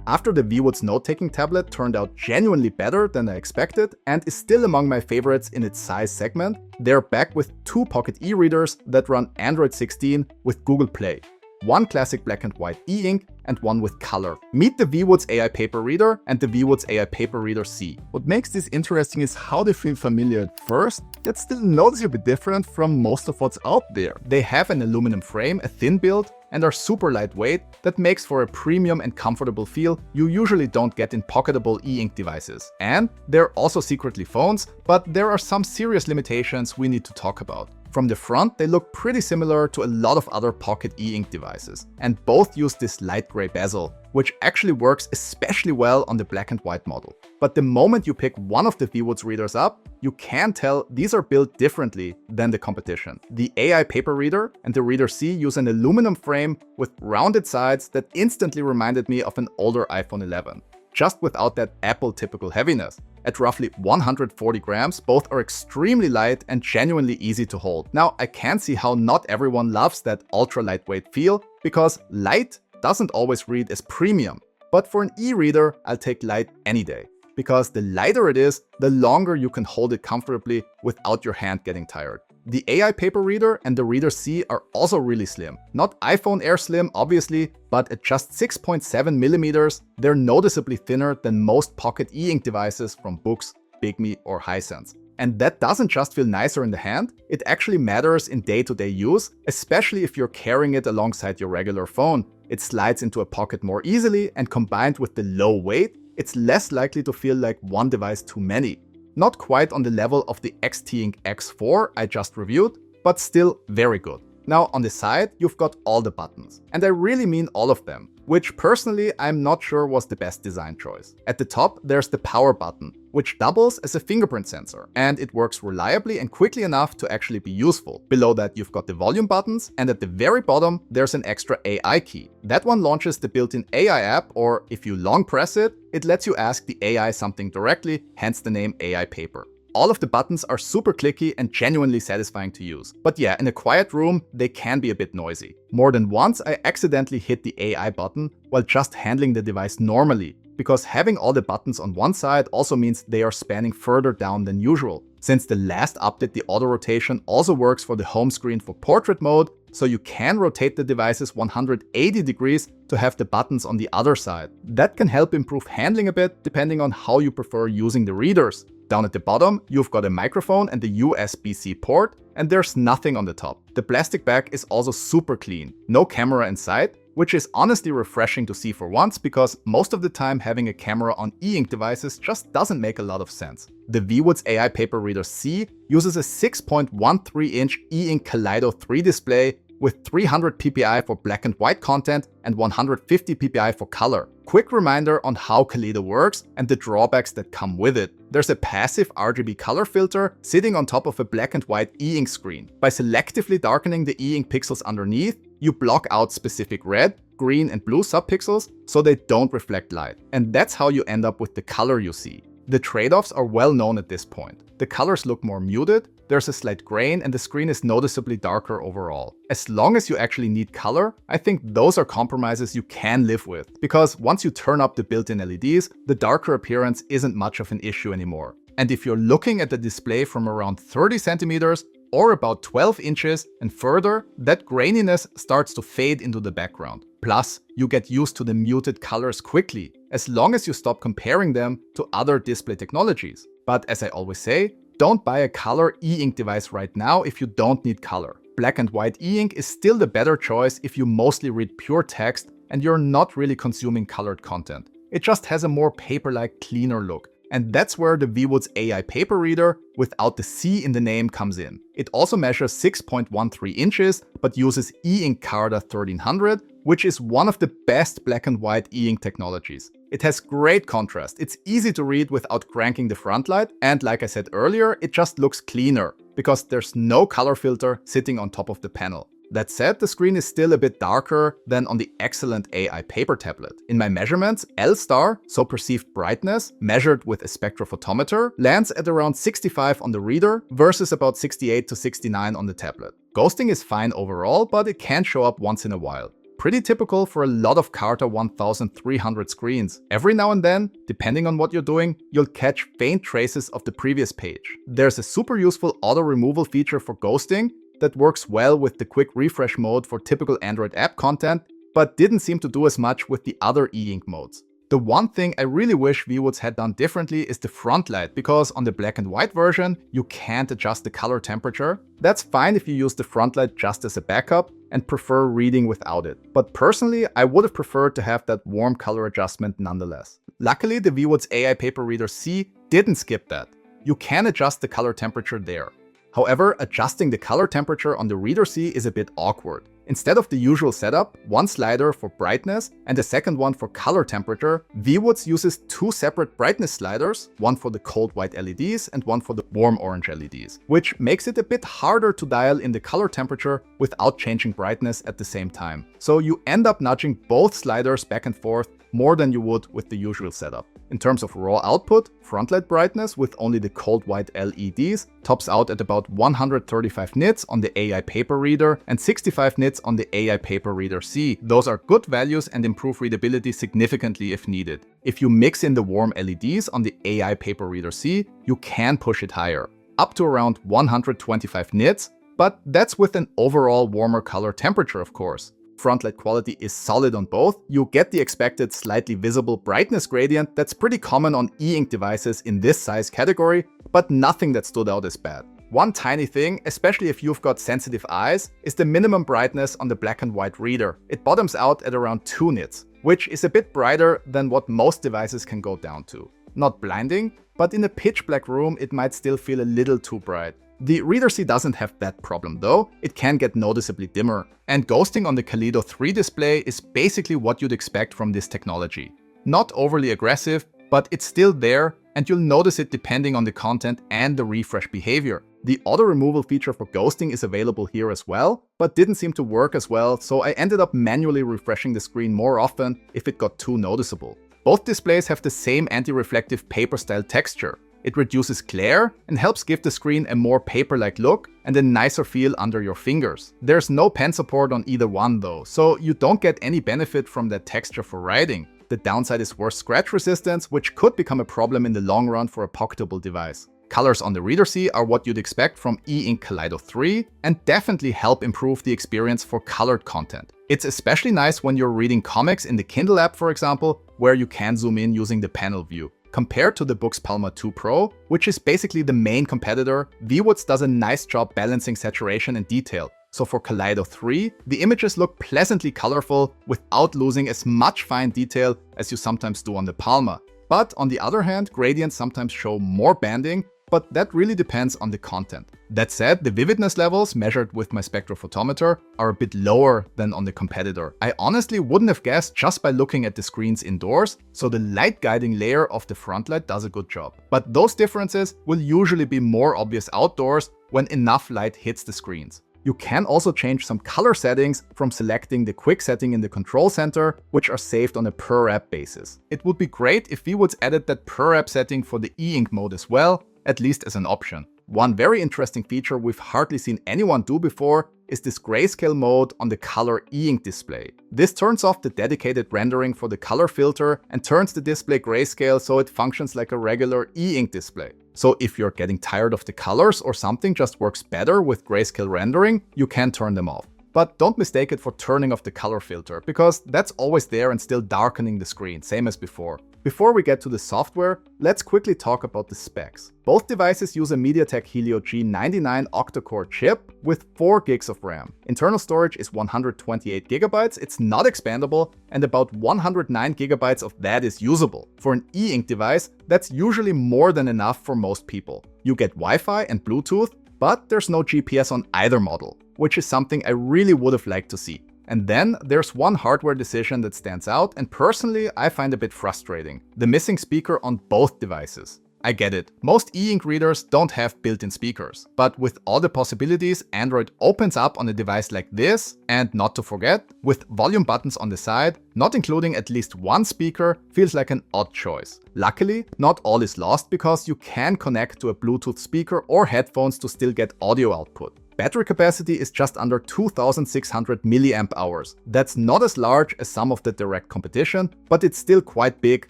After the Viwoods note-taking tablet turned out genuinely better than I expected and is still among my favorites in its size segment, they're back with 2 Pocket e-readers that run Android 16 with Google Play. One classic black and white e-ink and one with color. Meet the Viwoods AI Paper Reader and the Viwoods AI Paper Reader C. What makes this interesting is how they feel familiar at first, yet still noticeably different from most of what's out there. They have an aluminum frame, a thin build, and are super lightweight that makes for a premium and comfortable feel you usually don't get in pocketable e-ink devices. And they're also secretly phones, but there are some serious limitations we need to talk about. From the front, they look pretty similar to a lot of other pocket e-ink devices, and both use this light gray bezel, which actually works especially well on the black and white model. But the moment you pick one of the Viwoods readers up, you can tell these are built differently than the competition. The AI Paper Reader and the Reader C use an aluminum frame with rounded sides that instantly reminded me of an older iPhone 11, just without that Apple typical heaviness. At roughly 140 grams, both are extremely light and genuinely easy to hold. Now, I can see how not everyone loves that ultra lightweight feel, because light doesn't always read as premium. But for an e-reader, I'll take light any day, because the lighter it is, the longer you can hold it comfortably without your hand getting tired. The AI Paper Reader and the Reader C are also really slim. Not iPhone Air slim, obviously, but at just 6.7 millimeters, they're noticeably thinner than most pocket e-ink devices from Books, Bigme, or Hisense. And that doesn't just feel nicer in the hand, it actually matters in day-to-day use, especially if you're carrying it alongside your regular phone. It slides into a pocket more easily, and combined with the low weight, it's less likely to feel like one device too many. Not quite on the level of the X-T-Ink X4 I just reviewed, but still very good. Now on the side, you've got all the buttons. And I really mean all of them, which personally I'm not sure was the best design choice. At the top, there's the power button, which doubles as a fingerprint sensor, and it works reliably and quickly enough to actually be useful. Below that, you've got the volume buttons, and at the very bottom, there's an extra AI key. That one launches the built-in AI app, or if you long press it, it lets you ask the AI something directly, hence the name AI Paper. All of the buttons are super clicky and genuinely satisfying to use. But yeah, in a quiet room, they can be a bit noisy. More than once, I accidentally hit the AI button while just handling the device normally, because having all the buttons on one side also means they are spanning further down than usual. Since the last update, the auto rotation also works for the home screen for portrait mode, so you can rotate the devices 180 degrees to have the buttons on the other side. That can help improve handling a bit, depending on how you prefer using the readers. Down at the bottom, you've got a microphone and the USB-C port, and there's nothing on the top. The plastic bag is also super clean. No camera inside, which is honestly refreshing to see for once, because most of the time having a camera on e-ink devices just doesn't make a lot of sense. The Viwoods AI Paper Reader C uses a 6.13-inch e-ink Kaleido 3 display with 300 ppi for black and white content and 150 ppi for color. Quick reminder on how Kaleido works and the drawbacks that come with it. There's a passive RGB color filter sitting on top of a black and white e-ink screen. By selectively darkening the e-ink pixels underneath, you block out specific red, green, and blue subpixels so they don't reflect light. And that's how you end up with the color you see. The trade-offs are well known at this point. The colors look more muted, there's a slight grain, and the screen is noticeably darker overall. As long as you actually need color, I think those are compromises you can live with, because once you turn up the built-in LEDs, the darker appearance isn't much of an issue anymore. And if you're looking at the display from around 30 centimeters or about 12 inches and further, that graininess starts to fade into the background. Plus, you get used to the muted colors quickly, as long as you stop comparing them to other display technologies. But as I always say, don't buy a color e-ink device right now if you don't need color. Black and white e-ink is still the better choice if you mostly read pure text and you're not really consuming colored content. It just has a more paper-like, cleaner look. And that's where the Viwoods AI Paper Reader, without the C in the name, comes in. It also measures 6.13 inches, but uses e-ink Carta 1300, which is one of the best black and white e-ink technologies. It has great contrast, it's easy to read without cranking the front light, and like I said earlier, it just looks cleaner, because there's no color filter sitting on top of the panel. That said, the screen is still a bit darker than on the excellent AI paper tablet. In my measurements, L star, so perceived brightness, measured with a spectrophotometer, lands at around 65 on the reader versus about 68 to 69 on the tablet. Ghosting is fine overall, but it can show up once in a while. Pretty typical for a lot of Carta 1300 screens. Every now and then, depending on what you're doing, you'll catch faint traces of the previous page. There's a super useful auto removal feature for ghosting that works well with the quick refresh mode for typical Android app content, but didn't seem to do as much with the other e-ink modes. The one thing I really wish Viwoods had done differently is the front light, because on the black and white version, you can't adjust the color temperature. That's fine if you use the front light just as a backup and prefer reading without it. But personally, I would have preferred to have that warm color adjustment nonetheless. Luckily, the Viwoods AI Paper Reader C didn't skip that. You can adjust the color temperature there. However, adjusting the color temperature on the Reader C is a bit awkward. Instead of the usual setup, one slider for brightness and a second one for color temperature, Viwoods uses two separate brightness sliders, one for the cold white LEDs and one for the warm orange LEDs, which makes it a bit harder to dial in the color temperature without changing brightness at the same time. So you end up nudging both sliders back and forth more than you would with the usual setup. In terms of raw output, front light brightness with only the cold white LEDs tops out at about 135 nits on the AI Paper Reader and 65 nits on the AI Paper Reader C. Those are good values and improve readability significantly if needed. If you mix in the warm LEDs on the AI Paper Reader C, you can push it higher, up to around 125 nits, but that's with an overall warmer color temperature, of course. Front light quality is solid on both. You get the expected slightly visible brightness gradient that's pretty common on e-ink devices in this size category, but nothing that stood out as bad. One tiny thing, especially if you've got sensitive eyes, is the minimum brightness on the black and white reader. It bottoms out at around 2 nits, which is a bit brighter than what most devices can go down to. Not blinding, but in a pitch black room it might still feel a little too bright. The Reader C doesn't have that problem though, it can get noticeably dimmer. And ghosting on the Kaleido 3 display is basically what you'd expect from this technology. Not overly aggressive, but it's still there and you'll notice it depending on the content and the refresh behavior. The auto removal feature for ghosting is available here as well, but didn't seem to work as well, so I ended up manually refreshing the screen more often if it got too noticeable. Both displays have the same anti-reflective paper-style texture. It reduces glare and helps give the screen a more paper-like look and a nicer feel under your fingers. There's no pen support on either one though, so you don't get any benefit from that texture for writing. The downside is worse scratch resistance, which could become a problem in the long run for a pocketable device. Colors on the Reader C are what you'd expect from e-ink Kaleido 3 and definitely help improve the experience for colored content. It's especially nice when you're reading comics in the Kindle app, for example, where you can zoom in using the panel view. Compared to the Boox Palma 2 Pro, which is basically the main competitor, Viwoods does a nice job balancing saturation and detail. So for Kaleido 3, the images look pleasantly colorful without losing as much fine detail as you sometimes do on the Palma. But on the other hand, gradients sometimes show more banding, but that really depends on the content. That said, the vividness levels measured with my spectrophotometer are a bit lower than on the competitor. I honestly wouldn't have guessed just by looking at the screens indoors, so the light guiding layer of the front light does a good job. But those differences will usually be more obvious outdoors when enough light hits the screens. You can also change some color settings from selecting the quick setting in the control center, which are saved on a per app basis. It would be great if Viwoods added that per app setting for the e-ink mode as well, at least as an option. One very interesting feature we've hardly seen anyone do before is this grayscale mode on the color e-ink display. This turns off the dedicated rendering for the color filter and turns the display grayscale so it functions like a regular e-ink display. So if you're getting tired of the colors or something just works better with grayscale rendering, you can turn them off. But don't mistake it for turning off the color filter, because that's always there and still darkening the screen, same as before. Before we get to the software, let's quickly talk about the specs. Both devices use a MediaTek Helio G99 octa-core chip with 4 gigs of RAM. Internal storage is 128 gigabytes, it's not expandable, and about 109 gigabytes of that is usable. For an e-ink device, that's usually more than enough for most people. You get Wi-Fi and Bluetooth, but there's no GPS on either model, which is something I really would have liked to see. And then there's one hardware decision that stands out and personally I find a bit frustrating: the missing speaker on both devices. I get it, most e-ink readers don't have built-in speakers, but with all the possibilities Android opens up on a device like this, and not to forget, with volume buttons on the side, not including at least one speaker feels like an odd choice. Luckily, not all is lost because you can connect to a Bluetooth speaker or headphones to still get audio output. Battery capacity is just under 2600 milliamp hours. That's not as large as some of the direct competition, but it's still quite big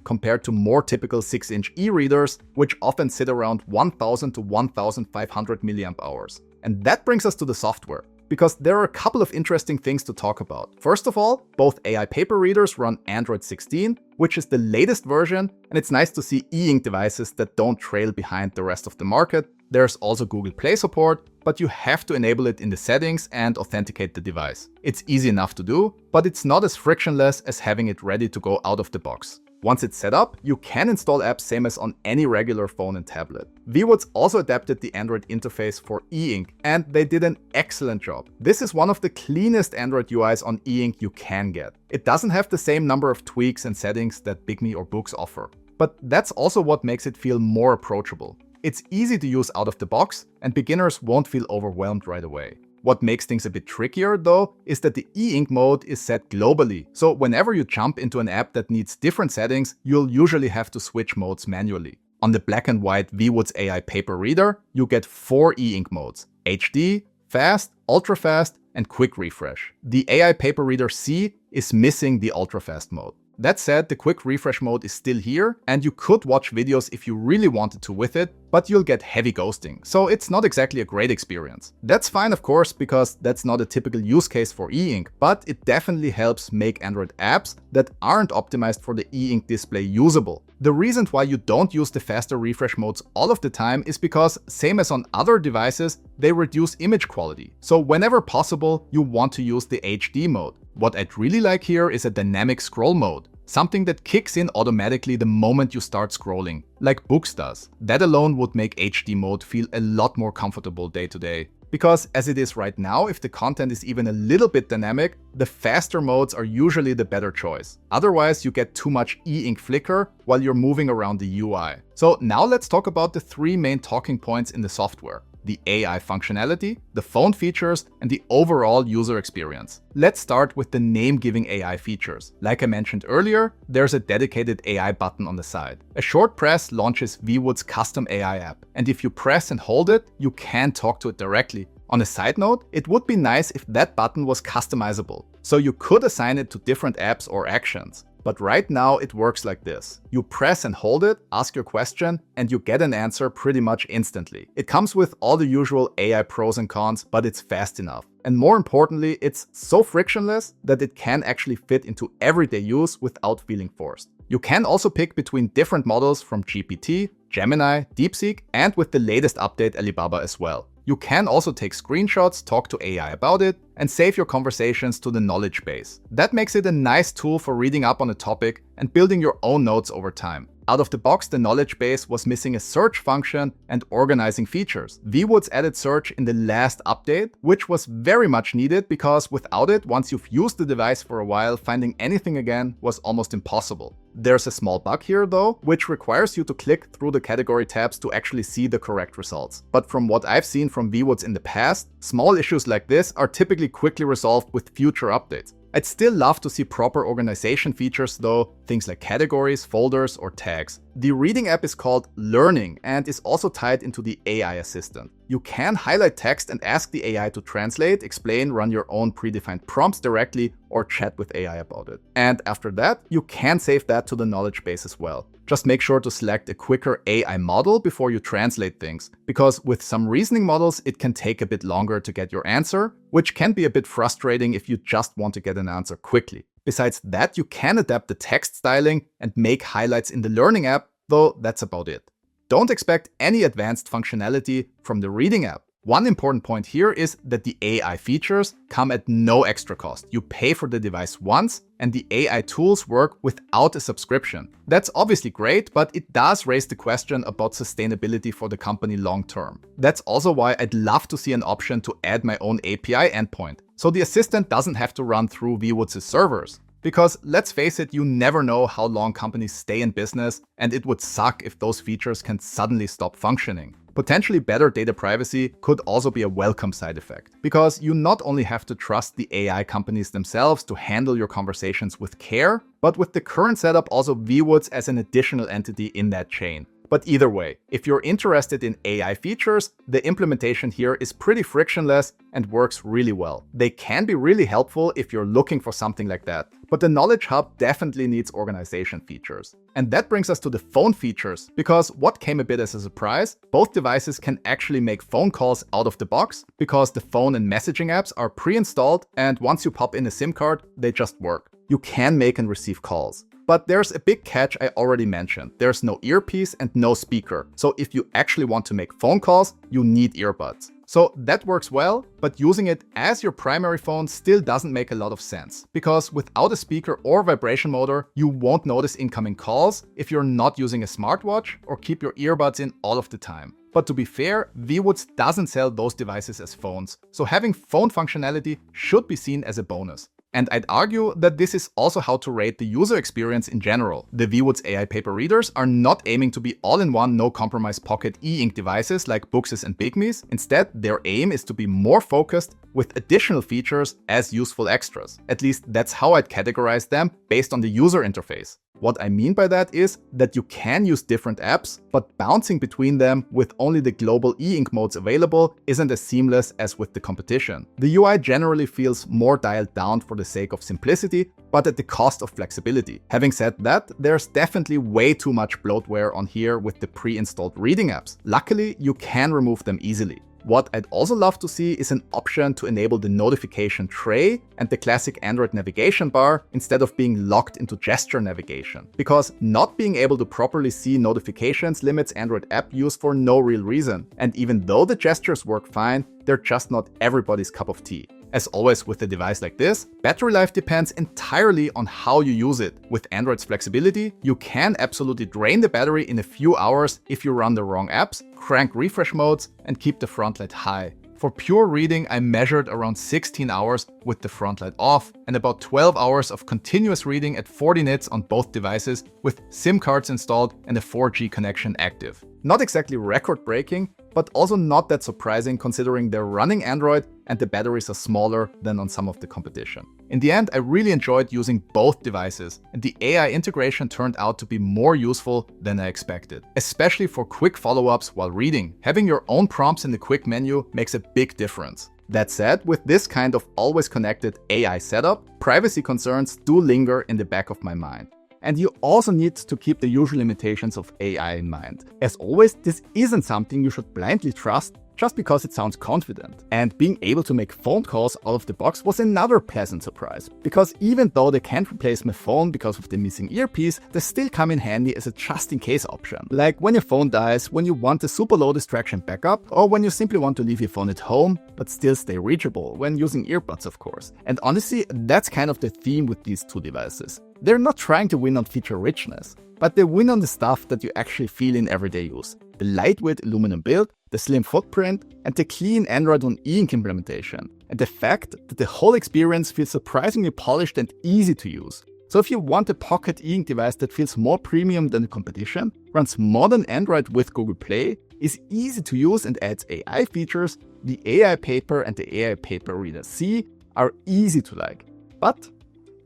compared to more typical 6-inch e-readers, which often sit around 1000 to 1500 milliamp hours. And that brings us to the software, because there are a couple of interesting things to talk about. First of all, both AI paper readers run Android 16, which is the latest version, and it's nice to see e-ink devices that don't trail behind the rest of the market. There's also Google Play support, but you have to enable it in the settings and authenticate the device. It's easy enough to do, but it's not as frictionless as having it ready to go out of the box. Once it's set up, you can install apps same as on any regular phone and tablet. Viwoods also adapted the Android interface for e-ink, and they did an excellent job. This is one of the cleanest Android UIs on e-ink you can get. It doesn't have the same number of tweaks and settings that Bigme or Books offer. But that's also what makes it feel more approachable. It's easy to use out of the box, and beginners won't feel overwhelmed right away. What makes things a bit trickier, though, is that the e-ink mode is set globally. So whenever you jump into an app that needs different settings, you'll usually have to switch modes manually. On the black and white Viwoods AI Paper Reader, you get 4 e-ink modes: HD, Fast, Ultra Fast, and Quick Refresh. The AI Paper Reader C is missing the Ultra Fast mode. That said, the quick refresh mode is still here, and you could watch videos if you really wanted to with it, but you'll get heavy ghosting, so it's not exactly a great experience. That's fine, of course, because that's not a typical use case for e-ink, but it definitely helps make Android apps that aren't optimized for the e-ink display usable. The reason why you don't use the faster refresh modes all of the time is because, same as on other devices, they reduce image quality. So whenever possible, you want to use the HD mode. What I'd really like here is a dynamic scroll mode, something that kicks in automatically the moment you start scrolling, like Books does. That alone would make HD mode feel a lot more comfortable day to day. Because as it is right now, if the content is even a little bit dynamic, the faster modes are usually the better choice. Otherwise, you get too much e-ink flicker while you're moving around the UI. So now let's talk about the 3 main talking points in the software: the AI functionality, the phone features, and the overall user experience. Let's start with the name-giving AI features. Like I mentioned earlier, there's a dedicated AI button on the side. A short press launches Viwoods' custom AI app, and if you press and hold it, you can talk to it directly. On a side note, it would be nice if that button was customizable, so you could assign it to different apps or actions. But right now it works like this. You press and hold it, ask your question, and you get an answer pretty much instantly. It comes with all the usual AI pros and cons, but it's fast enough. And more importantly, it's so frictionless that it can actually fit into everyday use without feeling forced. You can also pick between different models from GPT, Gemini, DeepSeek, and with the latest update Alibaba as well. You can also take screenshots, talk to AI about it, and save your conversations to the knowledge base. That makes it a nice tool for reading up on a topic and building your own notes over time. Out of the box, the knowledge base was missing a search function and organizing features. Viwoods added search in the last update, which was very much needed because without it, once you've used the device for a while, finding anything again was almost impossible. There's a small bug here though, which requires you to click through the category tabs to actually see the correct results. But from what I've seen from Viwoods in the past, small issues like this are typically quickly resolved with future updates. I'd still love to see proper organization features though, things like categories, folders, or tags. The reading app is called Learning and is also tied into the AI assistant. You can highlight text and ask the AI to translate, explain, run your own predefined prompts directly, or chat with AI about it. And after that, you can save that to the knowledge base as well. Just make sure to select a quicker AI model before you translate things, because with some reasoning models, it can take a bit longer to get your answer, which can be a bit frustrating if you just want to get an answer quickly. Besides that, you can adapt the text styling and make highlights in the Learning app, though that's about it. Don't expect any advanced functionality from the Reading app. One important point here is that the AI features come at no extra cost. You pay for the device once, and the AI tools work without a subscription. That's obviously great, but it does raise the question about sustainability for the company long term. That's also why I'd love to see an option to add my own API endpoint, so the assistant doesn't have to run through Viwoods' servers. Because let's face it, you never know how long companies stay in business, and it would suck if those features can suddenly stop functioning. Potentially better data privacy could also be a welcome side effect, because you not only have to trust the AI companies themselves to handle your conversations with care, but with the current setup also Viwoods as an additional entity in that chain. But either way, if you're interested in AI features, the implementation here is pretty frictionless and works really well. They can be really helpful if you're looking for something like that. But the Knowledge Hub definitely needs organization features. And that brings us to the phone features, because what came a bit as a surprise, both devices can actually make phone calls out of the box, because the phone and messaging apps are pre-installed, and once you pop in a SIM card, they just work. You can make and receive calls. But there's a big catch I already mentioned. There's no earpiece and no speaker. So if you actually want to make phone calls, you need earbuds. So that works well, but using it as your primary phone still doesn't make a lot of sense. Because without a speaker or vibration motor, you won't notice incoming calls if you're not using a smartwatch or keep your earbuds in all of the time. But to be fair, Viwoods doesn't sell those devices as phones. So having phone functionality should be seen as a bonus. And I'd argue that this is also how to rate the user experience in general. The Viwoods AI Paper Readers are not aiming to be all-in-one, no-compromise pocket e-ink devices like Bookses and Pygmies. Instead, their aim is to be more focused with additional features as useful extras. At least that's how I'd categorize them based on the user interface. What I mean by that is that you can use different apps, but bouncing between them with only the global e-ink modes available isn't as seamless as with the competition. The UI generally feels more dialed down for the sake of simplicity, but at the cost of flexibility. Having said that, there's definitely way too much bloatware on here with the pre-installed reading apps. Luckily, you can remove them easily. What I'd also love to see is an option to enable the notification tray and the classic Android navigation bar instead of being locked into gesture navigation. Because not being able to properly see notifications limits Android app use for no real reason. And even though the gestures work fine, they're just not everybody's cup of tea. As always with a device like this, battery life depends entirely on how you use it. With Android's flexibility, you can absolutely drain the battery in a few hours if you run the wrong apps, crank refresh modes, and keep the front light high. For pure reading, I measured around 16 hours with the front light off and about 12 hours of continuous reading at 40 nits on both devices with SIM cards installed and a 4G connection active. Not exactly record-breaking, but also not that surprising considering they're running Android and the batteries are smaller than on some of the competition. In the end, I really enjoyed using both devices, and the AI integration turned out to be more useful than I expected. Especially for quick follow-ups while reading. Having your own prompts in the quick menu makes a big difference. That said, with this kind of always connected AI setup, privacy concerns do linger in the back of my mind. And you also need to keep the usual limitations of AI in mind. As always, this isn't something you should blindly trust just because it sounds confident. And being able to make phone calls out of the box was another pleasant surprise. Because even though they can't replace my phone because of the missing earpiece, they still come in handy as a just-in-case option. Like when your phone dies, when you want a super low distraction backup, or when you simply want to leave your phone at home, but still stay reachable, when using earbuds of course. And honestly, that's kind of the theme with these two devices. They're not trying to win on feature richness, but they win on the stuff that you actually feel in everyday use. The lightweight aluminum build, the slim footprint, and the clean Android on e-ink implementation. And the fact that the whole experience feels surprisingly polished and easy to use. So if you want a pocket e-ink device that feels more premium than the competition, runs modern Android with Google Play, is easy to use and adds AI features, the AI Paper and the AI Paper Reader C are easy to like. But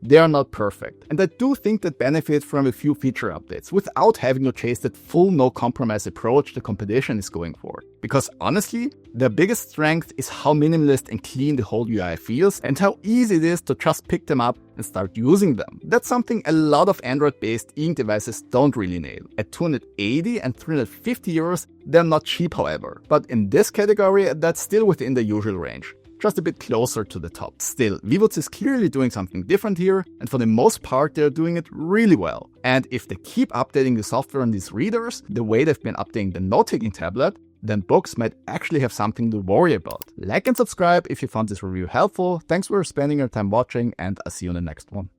they are not perfect, and I do think that benefit from a few feature updates without having to chase that full no-compromise approach the competition is going for. Because honestly, their biggest strength is how minimalist and clean the whole UI feels and how easy it is to just pick them up and start using them. That's something a lot of Android-based e-ink devices don't really nail. At 280 and 350 euros, they're not cheap however, but in this category, that's still within the usual range. Just a bit closer to the top. Still, Viwoods is clearly doing something different here, and for the most part they're doing it really well. And if they keep updating the software on these readers, the way they've been updating the note-taking tablet, then books might actually have something to worry about. Like and subscribe if you found this review helpful. Thanks for spending your time watching, and I'll see you in the next one.